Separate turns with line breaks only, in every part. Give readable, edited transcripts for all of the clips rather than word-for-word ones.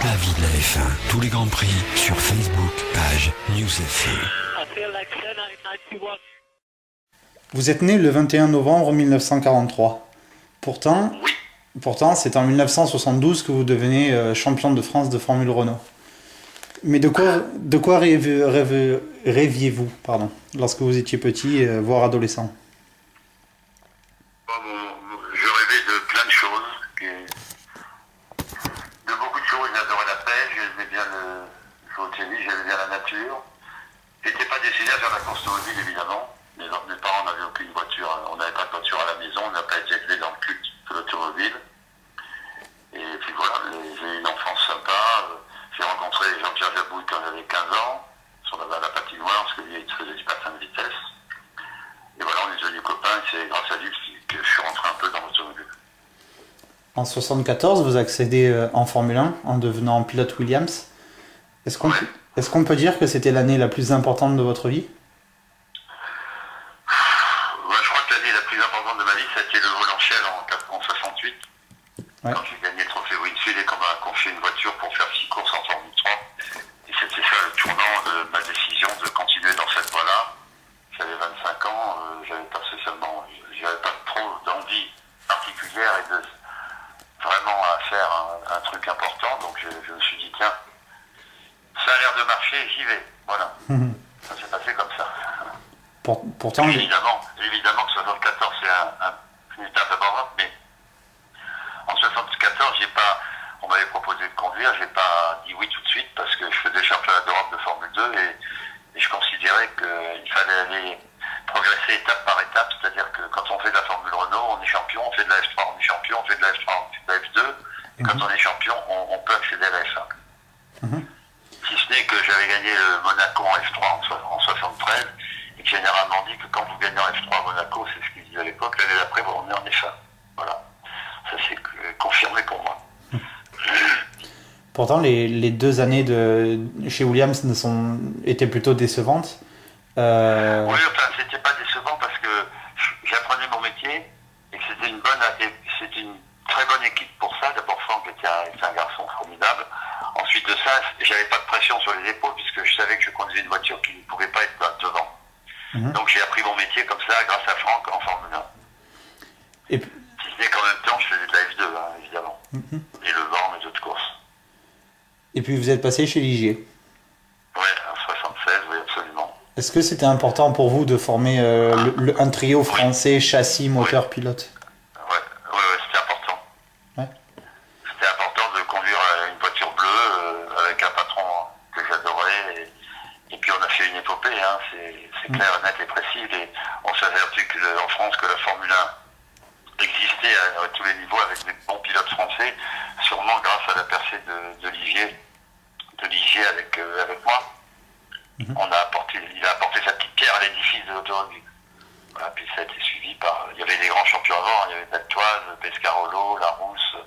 La vie de la F1. Tous les grands prix sur Facebook, page News F1.
Vous êtes né le 21 novembre 1943. Pourtant, c'est en 1972 que vous devenez champion de France de Formule Renault. Mais de quoi rêviez-vous, lorsque vous étiez petit, voire adolescent?
Je rêvais de plein de choses, de beaucoup de choses. J'adorais la pêche, j'aimais bien jouer au tennis, j'aimais bien la nature. J'étais pas décidé à faire la course automobile, évidemment. Mes parents n'avaient aucune voiture, on n'avait pas de voiture à la maison, on n'a pas été élevé dans le culte de l'automobile. Et puis voilà, j'ai eu une enfance sympa. J'ai rencontré Jean-Pierre Jabouille quand j'avais 15 ans, sur la patinoire, parce que lui, il faisait du patin de vitesse. Et voilà, on est devenus copains, et c'est grâce à lui que je suis rentré un peu dans l'automobile.
En 1974, vous accédez en Formule 1 en devenant pilote Williams. Est-ce qu'on peut dire que c'était l'année la plus importante de votre vie?
Je crois que l'année la plus importante de ma vie, ça a été le Volentiel en 68. Ouais. Quand j'ai gagné le trophée Winfield et qu'on m'a confié une voiture pour faire 6 courses en Formule 3. Et c'était ça le tournant de ma décision de continuer dans cette voie-là. J'avais 25 ans, j'avais pas trop d'envie particulière et de vraiment à faire un truc important. Donc je me suis dit, tiens, ça a l'air de marcher, j'y vais. Voilà. Ça s'est passé comme ça.
Pourtant,
évidemment que 74 c'est une étape importante, mais en 74, on m'avait proposé de conduire, j'ai pas dit oui tout de suite parce que je faisais championnat d'Europe de Formule 2 et je considérais qu'il fallait aller progresser étape par étape, c'est-à-dire que quand on fait de la Formule Renault, on est champion, on fait de la F3, on est champion, on fait de la F3, on fait de la F2, et quand on est champion, on peut accéder à la F1. Si ce n'est que j'avais gagné le Monaco en F3 en 73, et que généralement dit que quand vous gagnez en F3 à Monaco, c'est ce qu'ils disaient à l'époque, l'année d'après, on est en F1. Voilà. Ça s'est confirmé pour moi.
Pourtant, les 2 années chez Williams étaient plutôt décevantes.
Oui, enfin, c'était pas décevant parce que j'apprenais mon métier et que c'était une très bonne équipe pour ça. D'abord, Franck était un garçon formidable. Ensuite de ça, j'avais pas de pression sur les épaules puisque je savais que je conduisais une voiture qui ne pouvait pas être devant. Donc j'ai appris mon métier comme ça grâce à Franck en Formule 1. Si ce n'est qu'en même temps, je faisais de la F2, évidemment. Et le vent, et d'autres courses.
Et puis vous êtes passé chez Ligier.
Oui, en 76, oui, absolument.
Est-ce que c'était important pour vous de former un trio français, châssis, moteur, pilote?
Oui, c'était important.
Ouais.
C'était important de conduire une voiture bleue avec un patron que j'adorais. Et puis on a fait une épopée, c'est clair, net et précis. Et on s'est averti en France que la Formule 1 existait à tous les niveaux avec des bons pilotes français, sûrement grâce à la percée de Ligier avec moi. Il a apporté sa petite pierre à l'édifice de l'automobile. Voilà, puis ça a été suivi par... Il y avait des grands champions avant, il y avait Beltoise, Pescarolo, Larousse,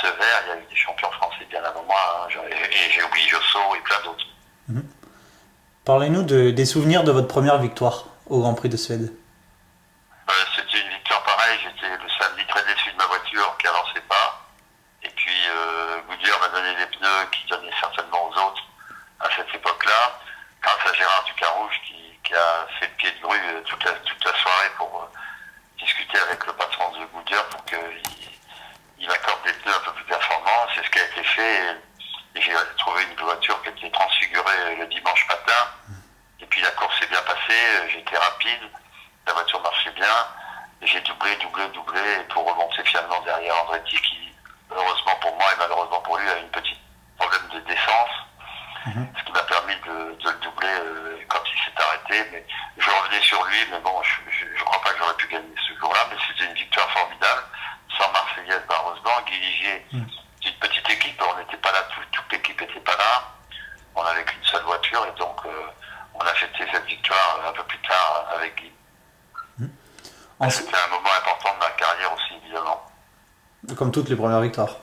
Sever, il y avait des champions français bien avant moi, et j'ai oublié Josso et plein d'autres.
Parlez-nous des souvenirs de votre première victoire au Grand Prix de Suède.
C'était une victoire pareille, j'étais le samedi très déçu de ma voiture qui avançait pas. Et puis Goodyear m'a donné des pneus qui donnaient certainement aux autres à cette époque-là, grâce à Gérard Ducarouge qui a fait le pied de grue toute la soirée pour discuter avec le patron de Goodyear pour qu'il accorde des pneus un peu plus performants. C'est ce qui a été fait et j'ai trouvé une voiture qui était transfigurée le dimanche matin. Et puis la course s'est bien passée, j'étais rapide, la voiture marchait bien, et j'ai doublé pour remonter finalement derrière Andretti qui, heureusement pour moi et malheureusement pour lui, a une petite problème de défense, ce qui m'a permis de le doubler quand il s'est arrêté. Mais je revenais sur lui, mais bon, je crois pas que j'aurais pu gagner ce jour-là, mais c'était une victoire formidable, sans Marseillaise malheureusement. Guy Ligier, c'est une petite équipe, on n'était pas là, toute l'équipe n'était pas là, on n'avait qu'une seule voiture, et donc on a fêté cette victoire un peu plus tard avec Guy. C'était un moment important de ma carrière aussi, évidemment.
Comme toutes les premières victoires.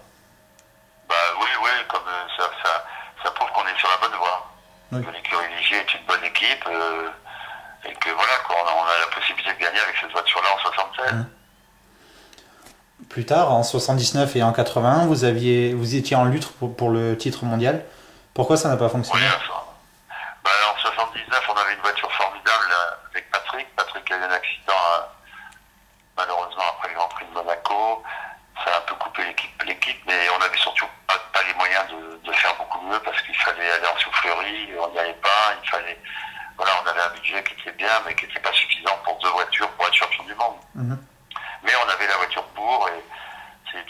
Oui, comme ça prouve qu'on est sur la bonne voie. Que l'écurie Ligier est une bonne équipe et que voilà, on a la possibilité de gagner avec cette voiture-là en 76.
Plus tard, en 79 et en 81, vous étiez en lutte pour le titre mondial. Pourquoi ça n'a pas fonctionné?
Oui, en 79, on avait une voiture formidable avec Patrick. Patrick a eu un accident, malheureusement, après le Grand Prix de Monaco. Ça a un peu coupé l'équipe, mais on n'avait surtout pas les moyens de faire beaucoup mieux parce qu'il fallait aller en soufflerie, on n'y allait pas, on avait un budget qui était bien, mais qui n'était pas suffisant pour 2 voitures pour être champion du monde. Mais on avait la voiture pour, et c'est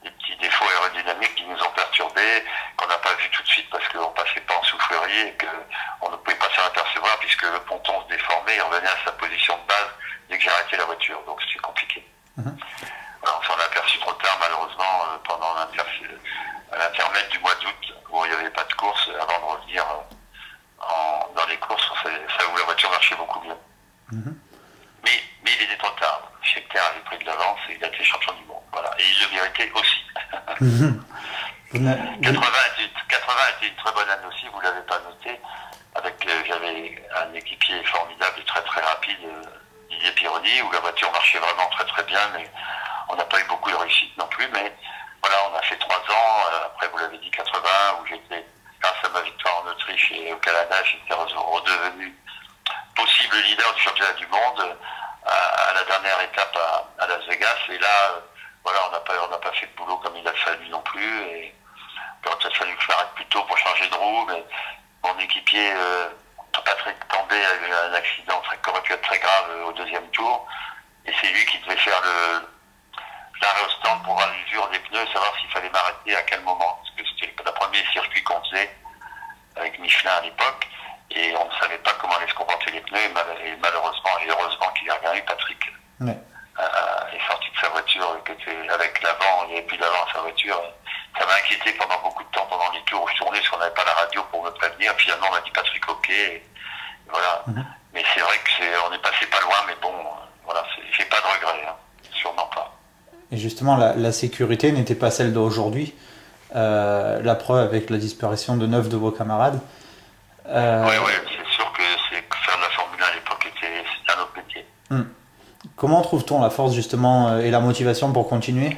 des petits défauts aérodynamiques qui nous ont perturbés, qu'on n'a pas vu tout de suite parce qu'on passait pas en soufflerie et qu'on ne pouvait pas s'en apercevoir puisque le ponton se déformait et revenait à sa position de base dès que j'ai arrêté la voiture. Donc c'est compliqué. Alors, on s'en a aperçu trop tard, malheureusement, pendant l'intermède du mois d'août, où il n'y avait pas de course, avant de revenir dans les courses, où la voiture marchait beaucoup mieux. Mais il était trop tard. Scheckter avait pris de l'avance et il a été champion du monde. Voilà. Et il le méritait aussi. 80 était une très bonne année aussi, vous ne l'avez pas noté. J'avais un équipier formidable et très très rapide, Didier Pironi, où la voiture marchait vraiment très très bien, mais on n'a pas eu beaucoup de réussite non plus. Mais voilà, on a fait 3 ans, après vous l'avez dit 80, où j'étais, grâce à ma victoire en Autriche et au Canada, j'étais redevenu possible leader du championnat du monde à la dernière étape à Las Vegas. Et là, on n'a pas fait le boulot comme il a fallu non plus. Et il aurait peut-être fallu que je m'arrête plus tôt pour changer de roue, mais mon équipier Patrick Tambay a eu un accident qui aurait pu être très grave au 2e tour. Et c'est lui qui devait faire l'arrêt au stand pour voir l'usure des pneus, savoir s'il fallait m'arrêter à quel moment. Parce que c'était le premier circuit qu'on faisait avec Michelin à l'époque. Et on ne savait pas comment allaient se comporter les pneus. Et malheureusement et heureusement qu'il a regardé, Patrick est sorti de sa voiture, avec l'avant, il n'y avait plus d'avant à sa voiture. Ça m'a inquiété pendant beaucoup de temps, pendant les tours où je tournais, parce qu'on n'avait pas la radio pour me prévenir. Finalement, on m'a dit Patrick, ok. Et voilà. Mais c'est vrai qu'on est passé pas loin, mais bon, voilà, j'ai pas de regrets, sûrement pas.
Et justement, la sécurité n'était pas celle d'aujourd'hui. La preuve avec la disparition de 9 de vos camarades.
Oui, c'est sûr que faire de la Formule 1 à l'époque, c'était un autre métier.
Comment trouve-t-on la force justement et la motivation pour continuer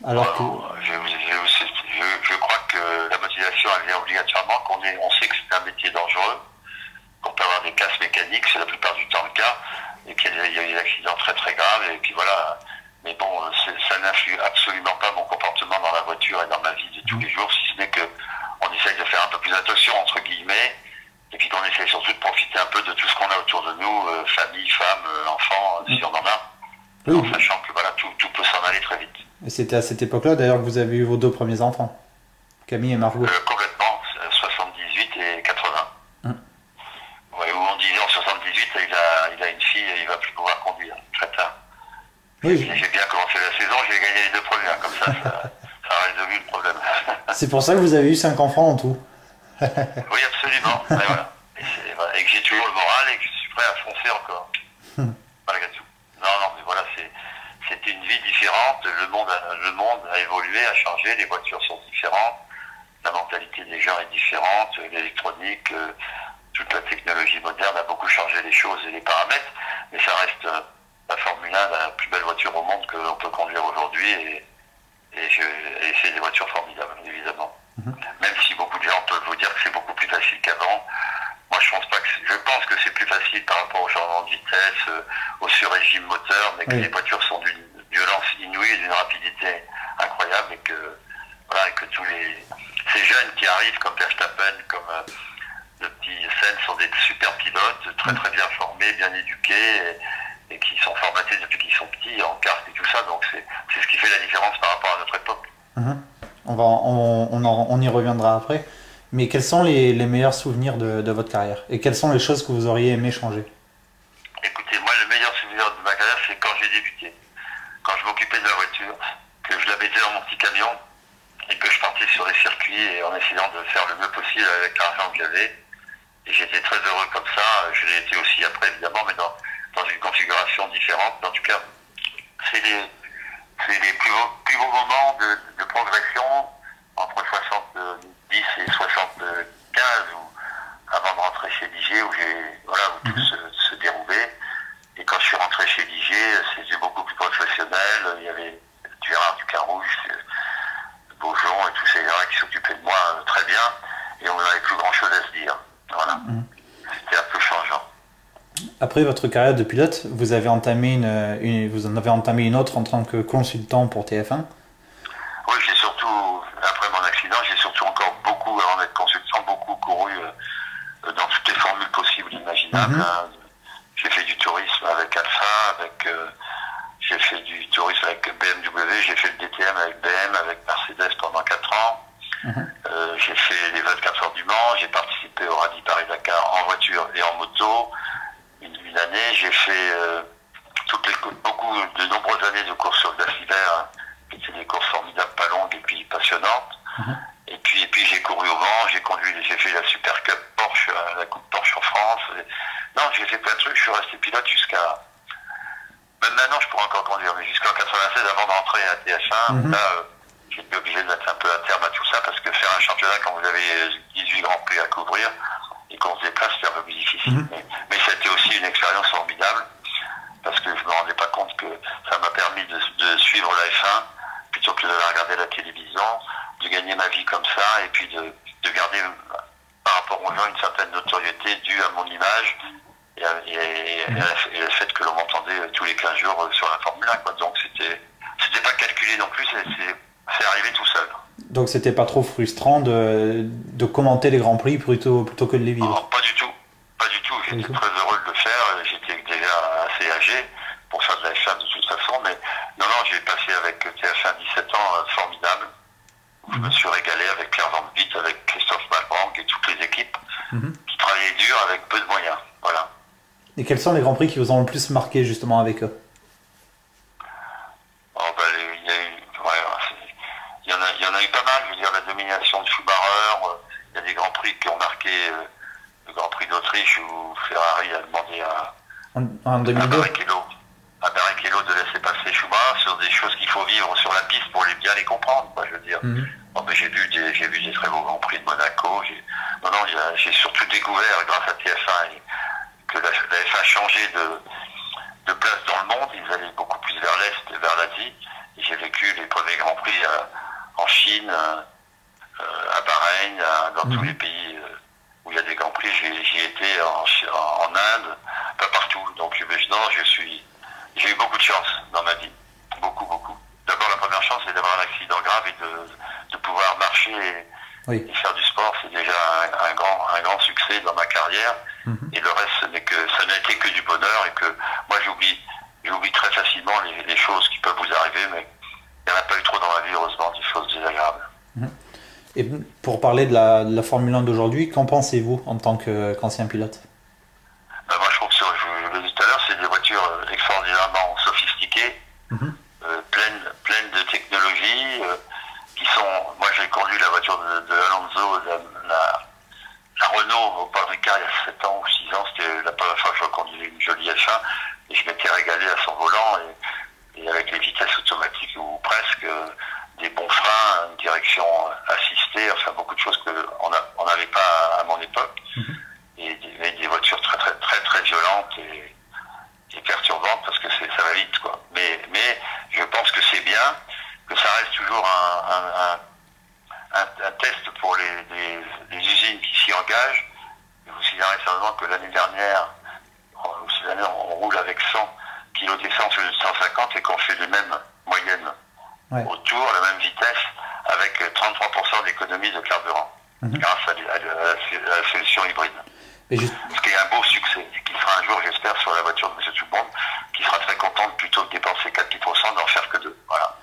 alors que...
Je crois que la motivation, elle vient obligatoirement, on sait que c'est un métier dangereux, qu'on peut avoir des casses mécaniques, c'est la plupart du temps le cas, et qu'il y a eu des accidents très très graves, et puis voilà. Mais bon, ça n'influe absolument pas mon comportement dans la voiture et dans ma vie de tous les jours, si ce n'est qu'on essaye de faire un peu plus attention, entre guillemets, et puis qu'on essaye surtout de profiter un peu de tout ce qu'on a autour de nous, famille, femmes, enfants, si on en a, en sachant que voilà, tout peut s'en aller très vite.
Et c'était à cette époque-là d'ailleurs que vous avez eu vos 2 premiers enfants, Camille et Margot.
Complètement, 78 et 80. Ouais, où on disait en 78, il a une fille et il va plus pouvoir conduire, très tard. Oui. J'ai bien commencé la saison, j'ai gagné les 2 premières, comme ça a résolu le problème.
C'est pour ça que vous avez eu 5 enfants en tout.
Oui, absolument. Et que j'ai toujours le moral et que je suis prêt à foncer encore. Malgré tout. Non, mais voilà, c'était une vie différente. Le monde a évolué, a changé. Les voitures sont différentes. La mentalité des gens est différente. L'électronique, toute la technologie moderne a beaucoup changé les choses et les paramètres. Mais ça reste la Formule 1, la plus belle voiture au monde que l'on peut conduire aujourd'hui. Et c'est des voitures formidables, évidemment. Même si beaucoup de gens peuvent vous dire que c'est beaucoup plus facile qu'avant. Moi, je pense que c'est plus facile par rapport au changement de vitesse, au sur-régime moteur, mais que les voitures sont d'une violence inouïe et d'une rapidité incroyable, et que tous ces jeunes qui arrivent comme Verstappen, comme le petit Senna, sont des super pilotes, très très bien formés, bien éduqués, et qui sont formatés depuis qu'ils sont petits en kart et tout ça. Donc c'est ce qui fait la différence par rapport à notre époque.
On y reviendra après. Mais quels sont les meilleurs souvenirs de votre carrière? Et quelles sont les choses que vous auriez aimé changer?
Écoutez, moi, le meilleur souvenir de ma carrière, c'est quand j'ai débuté. Quand je m'occupais de la voiture, que je la mettais dans mon petit camion, et que je partais sur les circuits et en essayant de faire le mieux possible avec l'argent que j'avais. Et j'étais très heureux comme ça. Je l'ai été aussi après, évidemment, mais dans une configuration différente. En tout cas, c'est les plus beaux moments de progression entre 70 et 75, avant de rentrer chez Ligier, où tout se déroulait. Et quand je suis rentré chez Ligier, c'était beaucoup plus professionnel. Il y avait et on n'avait plus grand-chose à se dire. Voilà. C'était un peu changeant.
Après votre carrière de pilote, vous avez entamé vous en avez entamé une autre en tant que consultant pour TF1.
Oui, j'ai surtout, après mon accident, j'ai surtout encore beaucoup, avant d'être consultant, beaucoup couru dans toutes les formules possibles et imaginables. Hein. J'ai fait du tourisme avec Alpha, j'ai fait du tourisme avec BMW, j'ai fait le DTM avec BM, avec Mercedes pendant 4 ans. J'ai fait les 24 heures du Mans, j'ai participé au Rallye Paris-Dakar en voiture et en moto. Une année, j'ai fait de nombreuses années de courses sur le glace hiver, qui étaient des courses formidables, pas longues et puis passionnantes. Et puis j'ai couru au Mans, j'ai fait la Super Cup Porsche, la Coupe Porsche en France. Non, j'ai fait plein de trucs, je suis resté pilote jusqu'à... Même maintenant, je pourrais encore conduire, mais jusqu'en 96, avant de rentrer à TF1, là, j'ai été obligé de mettre un peu un terme à tout ça, parce que faire un championnat quand vous avez 18 Grands Prix à couvrir, et qu'on se déplace, c'est un peu plus difficile. Mais c'était aussi une expérience formidable, parce que je ne me rendais pas compte que ça m'a permis de suivre la F1, plutôt que de regarder la télévision, de gagner ma vie comme ça, et puis de garder, par rapport aux gens, une certaine notoriété due à mon image, et le fait que l'on m'entendait tous les 15 jours sur la Formule 1. Quoi. Donc c'était pas calculé non plus, c'est arrivé tout seul.
Donc c'était pas trop frustrant de commenter les Grands Prix plutôt que de les vivre?
Oh, pas du tout. Pas du tout. J'étais très heureux de le faire. J'étais déjà assez âgé pour faire de la F1 de toute façon. Mais non, j'ai passé avec TF1 17 ans formidables. Je me suis régalé avec Claire Van Viet, avec Christophe Malbranck et toutes les équipes qui travaillaient dur avec peu de moyens. Voilà.
Et quels sont les Grands Prix qui vous ont le plus marqué justement avec eux?
Il y en a eu pas mal, je veux dire, la domination de Schumacher, il y a des Grands Prix qui ont marqué le Grand Prix d'Autriche où Ferrari a demandé
en 2002.
à Barrichello de laisser passer Schumacher sur des choses qu'il faut vivre sur la piste pour bien les comprendre, quoi, je veux dire. Bon, mais j'ai vu des très beaux Grands Prix de Monaco, j'ai surtout découvert grâce à TF1 que la F1 a changé de place dans le monde, ils allaient beaucoup plus vers l'Est et vers l'Asie. J'ai vécu les premiers Grands Prix en Chine, à Bahreïn, dans tous les pays où il y a des Grands Prix. J'y étais en Inde, pas partout. Donc j'ai eu beaucoup de chance dans ma vie. Beaucoup, beaucoup. D'abord, la première chance, c'est d'avoir un accident grave et de pouvoir marcher et faire du sport. C'est déjà un grand succès dans ma carrière. Et le reste, ça n'a été que du bonheur et que moi, j'oublie très facilement les choses qui peuvent vous arriver, mais il n'y en a pas eu trop dans ma vie, heureusement, des choses désagréables.
Et pour parler de la Formule 1 d'aujourd'hui, qu'en pensez-vous en tant qu'ancien pilote?
Moi, je trouve que, je l'ai dit tout à l'heure, c'est des voitures extraordinairement sophistiquées, pleines de technologies, qui sont... Moi, j'ai conduit la voiture de Alonso, la Renault au Paul Ricard il y a 7 ans ou 6 ans, c'était la première fois que je conduisais une jolie F1, et je m'étais régalé à son volant, et avec les vitesses automatiques ou presque, des bons freins, une direction assistée, enfin beaucoup de choses qu'on n'avait pas à mon époque, et des voitures très très très très violentes et perturbantes parce que ça va vite, quoi. Mais je pense que c'est bien, que ça reste toujours un test pour les usines qui s'y engagent. Vous signalerez certainement que l'année dernière, on roule avec 100 kg d'essence au lieu de 150 et qu'on fait les mêmes moyennes autour, la même vitesse, avec 33% d'économie de carburant, grâce à la solution hybride. Ce qui est un beau succès, et qui sera un jour, j'espère, sur la voiture de M. Tout-le-Monde, qui sera très contente plutôt de dépenser 4 litres au 100 d'en faire que 2. Voilà.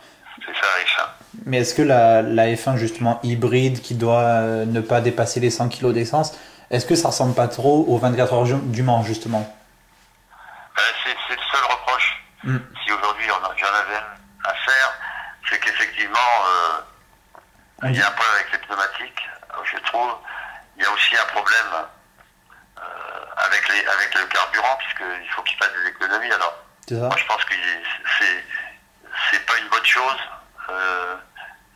C'est ça la F1.
Mais est-ce que la F1 justement hybride qui doit ne pas dépasser les 100 kg d'essence, est-ce que ça ressemble pas trop aux 24 heures du Mans justement?
C'est le seul reproche. Si aujourd'hui j'en avais à faire, c'est qu'effectivement il y a un problème avec les pneumatiques, je trouve. Il y a aussi un problème avec le carburant, puisqu'il faut qu'il fasse des économies. Alors moi je pense que c'est pas une bonne chose.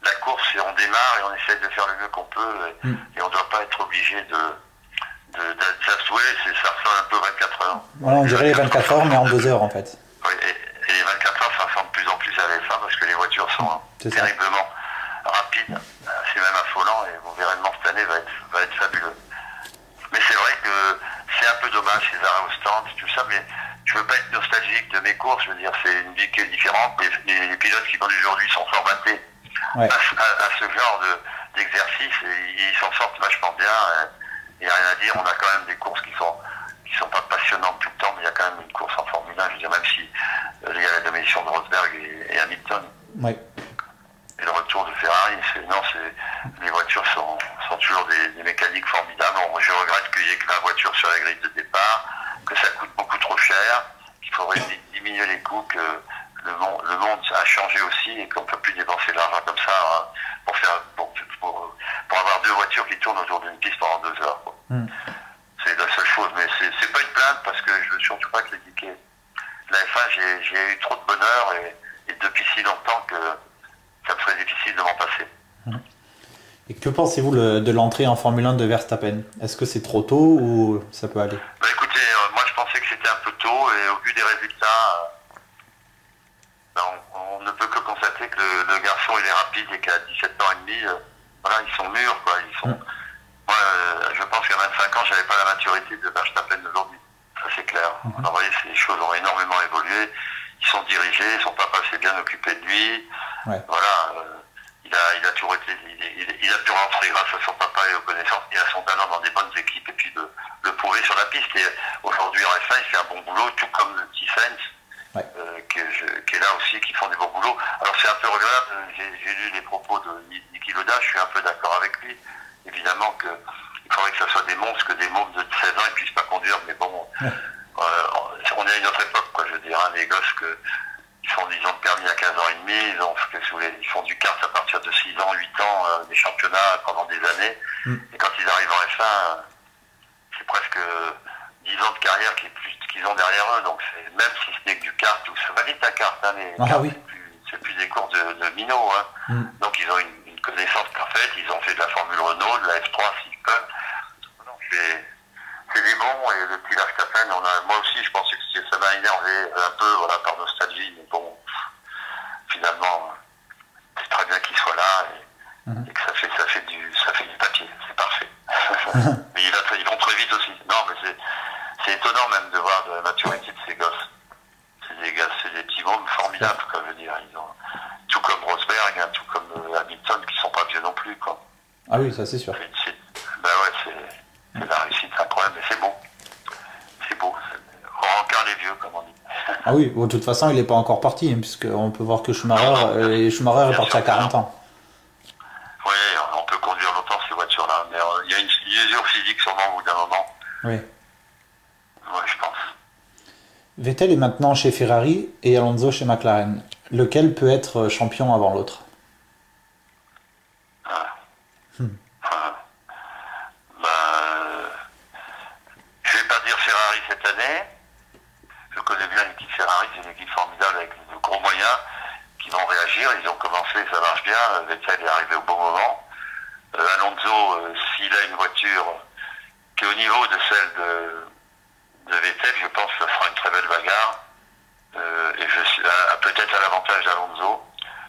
La course, on démarre et on essaie de faire le mieux qu'on peut et on ne doit pas être obligé d'avouer, ça ressemble un peu 24 heures.
Voilà, on dirait les 24 heures mais en 2 heures en fait.
Oui, et les 24 heures, ça ressemble de plus en plus à la F1 parce que les voitures sont terriblement rapides. C'est même affolant et vous verrez le Mans cette année va être fabuleux. Mais c'est vrai que c'est un peu dommage ces arrêts au stand et tout ça, mais je veux pas être nostalgique de mes courses, je veux dire, c'est une vie qui est différente. Les pilotes qui vendent aujourd'hui sont formatés à ce genre d'exercice et ils s'en sortent vachement bien. Il n'y a rien à dire, on a quand même des courses qui sont pas passionnantes tout le temps, mais il y a quand même une course en Formule 1, je veux dire, même si il y a la domination de Rosberg et Hamilton.
Ouais.
Et le retour de Ferrari, les voitures sont toujours des mécaniques formidables. Bon, je regrette qu'il n'y ait que 20 voitures sur la grille de départ, que ça coûte beaucoup trop cher, qu'il faudrait diminuer les coûts, que le monde a changé aussi et qu'on ne peut plus dépenser de l'argent comme ça pour avoir 2 voitures qui tournent autour d'une piste pendant 2 heures. C'est la seule chose, mais c'est pas une plainte parce que je veux surtout pas critiquer la F1. J'ai eu trop de bonheur et depuis si longtemps que ça me serait difficile de m'en passer.
Et que pensez-vous de l'entrée en Formule 1 de Verstappen? Est-ce que c'est trop tôt ou ça peut aller?
Bah écoutez, moi je pensais que c'était un peu tôt et au vu des résultats, on ne peut que constater que le garçon il est rapide et qu'à 17 ans et demi, voilà, ils sont mûrs, quoi. Moi, je pense qu'à 25 ans, j'avais pas la maturité de Verstappen d'aujourd'hui. Ça c'est clair. Alors, vous voyez, les choses ont énormément évolué. Ils sont dirigés, son papa s'est bien occupé de lui. Voilà. Il a toujours été, il a pu rentrer grâce à son papa et aux connaissances et à son talent dans des bonnes équipes et puis de le prouver sur la piste. Et aujourd'hui en F1, il fait un bon boulot, tout comme le petit Sainz, qui est là aussi, qui font des bons boulots. Alors c'est un peu regrettable, j'ai lu les propos de Niki Lauda, je suis un peu d'accord avec lui. Évidemment qu'il faudrait que ce soit des monstres, que des mômes de 16 ans ne puissent pas conduire, mais bon, on est à une autre époque, quoi, je veux dire, hein, les gosses ils ont le permis à 15 ans et demi, ils font du kart à partir de 6 ans, 8 ans, des championnats pendant des années, et quand ils arrivent en F1, c'est presque 10 ans de carrière qu'ils ont derrière eux, donc même si ce n'est que du kart, ça va vite la carte, hein, c'est plus des courses de minots, hein. Donc ils ont une connaissance parfaite, ils ont fait de la Formule Renault, de la F3 s'ils peuvent, donc c'est des bons, et le petit Verstappen, moi aussi je pensais que ça m'a énervé un peu, voilà, par nostalgie, mais bon, finalement, c'est très bien qu'il soit là, et que ça fait du papier, c'est parfait. Mais ils vont très vite aussi. Non, mais c'est étonnant même de voir de la maturité de ces gosses. C'est des petits mômes formidables, quoi, je veux dire. Tout comme Rosberg, hein, tout comme Hamilton, qui sont pas vieux non plus, quoi.
Ah oui, ça c'est sûr.
C'est la réussite incroyable, mais c'est beau. C'est beau. On rencard les vieux, comme on dit.
Ah oui, bon, de toute façon, il n'est pas encore parti, hein, puisqu'on peut voir que Schumacher est parti à 40 ans.
Oui, on peut conduire longtemps ces voitures-là, mais il y a une usure physique sûrement au bout d'un moment.
Oui.
Oui, je pense.
Vettel est maintenant chez Ferrari et Alonso chez McLaren. Lequel peut être champion avant l'autre?
Je vais pas dire Ferrari cette année. Je connais bien l'équipe Ferrari, c'est une équipe formidable avec de gros moyens qui vont réagir. Ils ont commencé, ça marche bien. Vettel est arrivé au bon moment. Alonso, s'il a une voiture qui est au niveau de celle de Vettel, je pense que ça sera une très belle bagarre. Et je suis peut-être à l'avantage d'Alonso,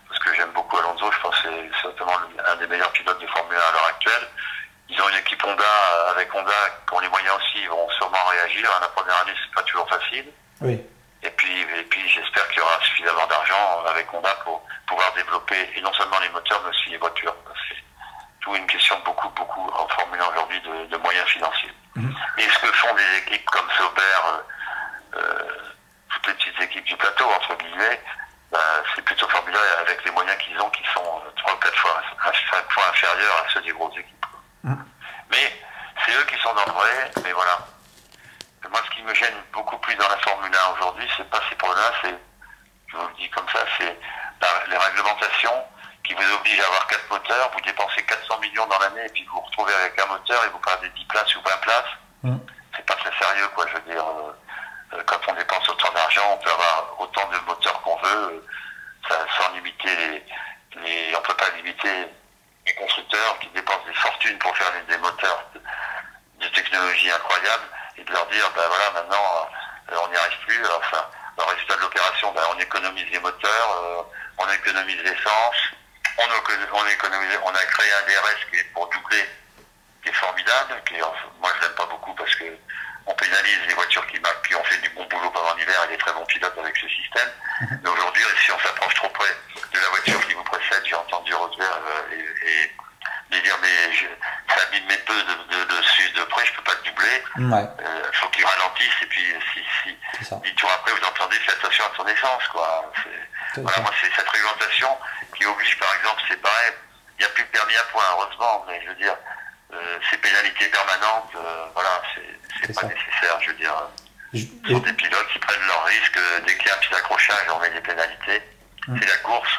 parce que j'aime beaucoup Alonso. Je pense que c'est certainement un des meilleurs pilotes de Formule 1 à l'heure actuelle. Ils ont une équipe Honda, avec Honda, qui ont les moyens aussi, ils vont sûrement réagir. La première année, c'est pas toujours facile.
Oui.
Et puis j'espère qu'il y aura suffisamment d'argent avec Honda pour pouvoir développer, et non seulement les moteurs, mais aussi les voitures. C'est tout une question beaucoup en Formule 1 aujourd'hui de moyens financiers. Et ce que font des équipes comme Sauber, toutes les petites équipes du plateau, entre guillemets, c'est plutôt formidable avec les moyens qu'ils ont, qui sont 3 ou 4 fois, 5 fois inférieurs à ceux des grosses équipes. Mais c'est eux qui sont dans le vrai, mais voilà. Moi, ce qui me gêne beaucoup plus dans la Formule 1 aujourd'hui, c'est pas ces problèmes-là, je vous le dis comme ça, c'est les réglementations qui vous obligent à avoir 4 moteurs, vous dépensez 400 millions dans l'année, et puis vous vous retrouvez avec un moteur et vous perdez 10 places ou 20 places. C'est pas très sérieux, quoi, je veux dire. Quand on dépense autant d'argent, on peut avoir autant de moteurs qu'on veut, sans limiter on peut pas limiter les constructeurs qui dépensent des fortunes pour faire des moteurs de technologie incroyable, et de leur dire, ben voilà, maintenant, on n'y arrive plus. Alors, le résultat de l'opération, on économise les moteurs, on économise l'essence, on a créé un DRS qui est pour doubler qui est formidable, moi je l'aime pas beaucoup parce que on pénalise les voitures qui ont fait du bon boulot pendant l'hiver et des très bons pilotes avec ce système. Mais aujourd'hui, si on s'approche trop près de la voiture qui vous précède, j'ai entendu Rosberg et dire mais ça abîme mes pneus de près, je peux pas te doubler.
Ouais.
Faut qu'il ralentisse et puis si 10 tours après vous entendez fais attention à ton essence quoi. Voilà, moi c'est cette réglementation qui oblige par exemple, c'est pareil, il n'y a plus de permis à point heureusement, mais je veux dire ces pénalités permanentes, voilà, c'est pas nécessaire, je veux dire. Ce sont des pilotes qui prennent leurs risques, dès qu'il y a un petit accrochage, on met des pénalités. C'est la course.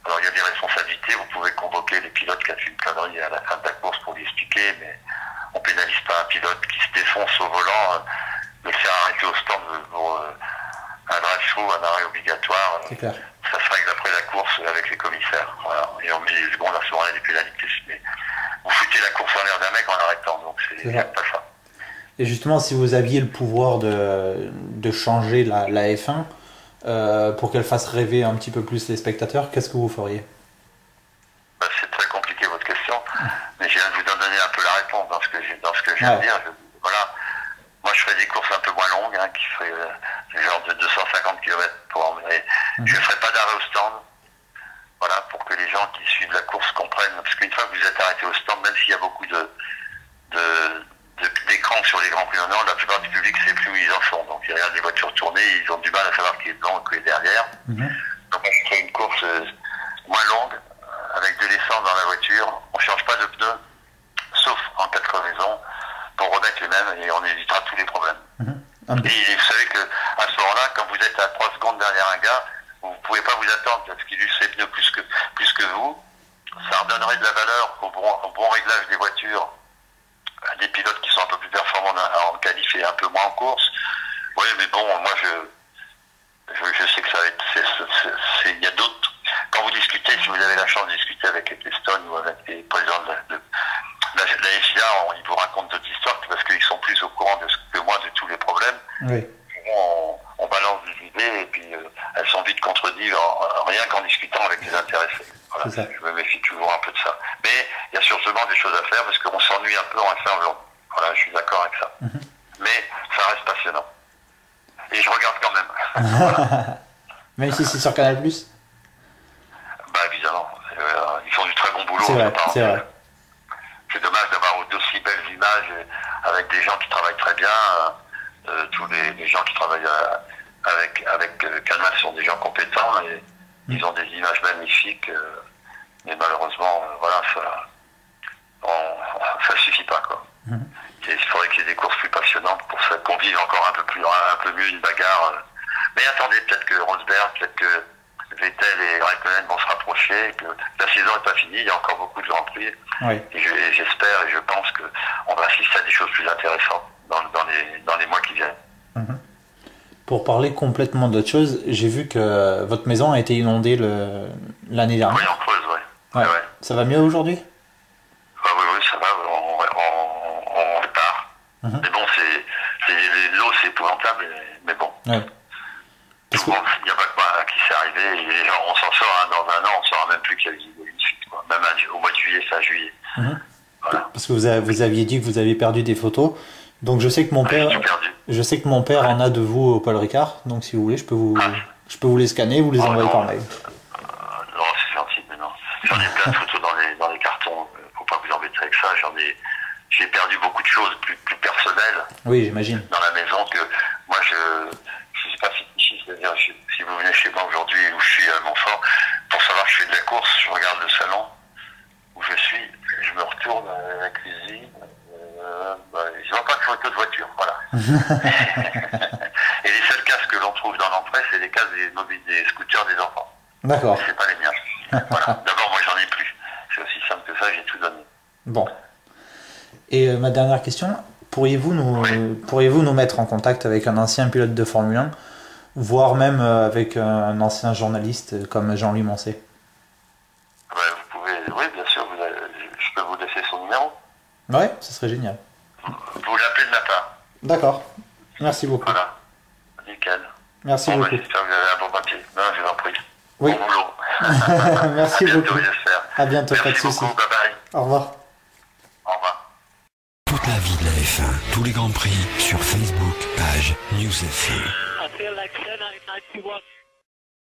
Alors il y a des responsabilités, vous pouvez convoquer les pilotes qui a fait une connerie à la fin de la course pour lui expliquer, mais on pénalise pas un pilote qui se défonce au volant, le faire arrêter au stand pour un drive-through, un arrêt obligatoire. Ça se règle après la course avec les commissaires. Voilà. Et on met les secondes à ce moment-là des pénalités. Mais vous foutez la course en l'air d'un mec en arrêtant, donc c'est pas ça.
Et justement, si vous aviez le pouvoir de changer la F1 pour qu'elle fasse rêver un petit peu plus les spectateurs, qu'est-ce que vous feriez?
C'est très compliqué votre question, mais je viens de vous donner un peu la réponse dans ce que je viens de dire. Voilà. Moi, je ferais des courses un peu moins longues, qui feraient genre de 250 km pour emmener. Je ne ferais pas d'arrêt au stand. Voilà, pour que les gens qui suivent la course comprennent. Parce qu'une fois que vous êtes arrêté au stand, même s'il y a beaucoup d'écrans sur les grands prix en or, la plupart du public ne sait plus où ils en sont. Donc ils regardent les voitures tourner, ils ont du mal à savoir qui est devant et qui est derrière. Donc on ferait une course moins longue, avec de l'essence dans la voiture. On ne change pas de pneus, sauf en cas de crevaison, pour remettre les mêmes et on évitera tous les problèmes. Et vous savez qu'à ce moment-là, quand vous êtes à 3 secondes derrière un gars, vous ne pouvez pas vous attendre parce qu'il use ses pneus plus que vous. Ça redonnerait de la valeur au bon réglage des voitures à des pilotes qui sont un peu plus performants en qualif et un peu moins en course. Oui, mais bon, moi je sais que ça va être... Il y a d'autres... Quand vous discutez, si vous avez la chance de discuter avec Ecclestone ou avec les présidents de la FIA, ils vous racontent d'autres histoires parce qu'ils sont plus au courant que moi de tous les problèmes. Oui. On balance des idées et puis elles sont vite contredites rien qu'en discutant avec les intéressés. Voilà, je me méfie toujours un peu de ça. Mais il y a sûrement des choses à faire parce qu'on s'ennuie un peu en F1 aujourd'hui. Voilà, je suis d'accord avec ça. Mais ça reste passionnant. Et je regarde quand même.
Même si c'est sur Canal+.
Bah évidemment. Ils font du très bon boulot.
C'est vrai.
C'est dommage d'avoir d'aussi belles images avec des gens qui travaillent très bien. Tous les gens qui travaillent avec Canal sont des gens compétents et ils ont des images magnifiques. Mais malheureusement, voilà, ça suffit pas, quoi. Il faudrait qu'il y ait des courses plus passionnantes pour qu'on vive encore un peu mieux une bagarre. Mais attendez, peut-être que Rosberg, peut-être que Vettel et Raikkonen vont se rapprocher, que la saison n'est pas finie, il y a encore beaucoup de Grands Prix. Oui. Et j'espère et je pense qu'on va assister à des choses plus intéressantes dans les mois qui viennent.
Pour parler complètement d'autre chose, j'ai vu que votre maison a été inondée l'année dernière.
Oui, en Creuse, oui. Ouais.
Ça va mieux aujourd'hui?
Oui, ça va, on repart. Mais bon, l'eau c'est épouvantable, mais bon. Ouais. Il n'y a pas quoi qui s'est arrivé, et les gens, on s'en sort, dans un an, on ne saura même plus qu'il y a eu une suite, quoi. Même au mois de juillet, fin juillet. Voilà. Parce que
vous aviez dit que vous aviez perdu des photos, donc je sais que mon père en a de vous au Paul Ricard, donc si vous voulez, je peux vous les scanner, vous les envoyer par mail.
Non, c'est gentil, mais non. J'en ai plein de photos dans les cartons, faut pas vous embêter avec ça, j'ai perdu beaucoup de choses plus personnelles.
Oui, j'imagine.
Dans la maison que, moi je sais pas si c'est-à-dire si vous venez chez moi aujourd'hui où je suis à Montfort, pour savoir que je fais de la course, je regarde le salon où je suis, je me retourne à la cuisine, je vois pas de photos de voiture, voilà. Et les seuls casques que l'on trouve dans l'entrée, c'est les casques des scooters des enfants.
D'accord.
C'est pas les miens. Voilà. D'abord, moi j'en ai plus. C'est aussi simple que ça, j'ai tout donné.
Bon. Et ma dernière question, pourriez-vous nous mettre en contact avec un ancien pilote de Formule 1, voire même avec un ancien journaliste comme Jean-Louis Moncé?
Vous pouvez, oui, bien sûr, je peux vous laisser son numéro.
Ouais, ce serait génial.
Vous l'appelez de ma part.
D'accord. Merci beaucoup.
Voilà. Nickel.
Merci beaucoup.
J'espère que vous avez un bon papier. Non, je vous en prie.
Oui.
Bon boulot.
Merci beaucoup.
J'espère.
À bientôt,
Merci
pas de soucis.
Bye bye.
Au revoir.
La vie de la F1. Tous les grands prix sur Facebook, page News FM.
I feel like 10, 91.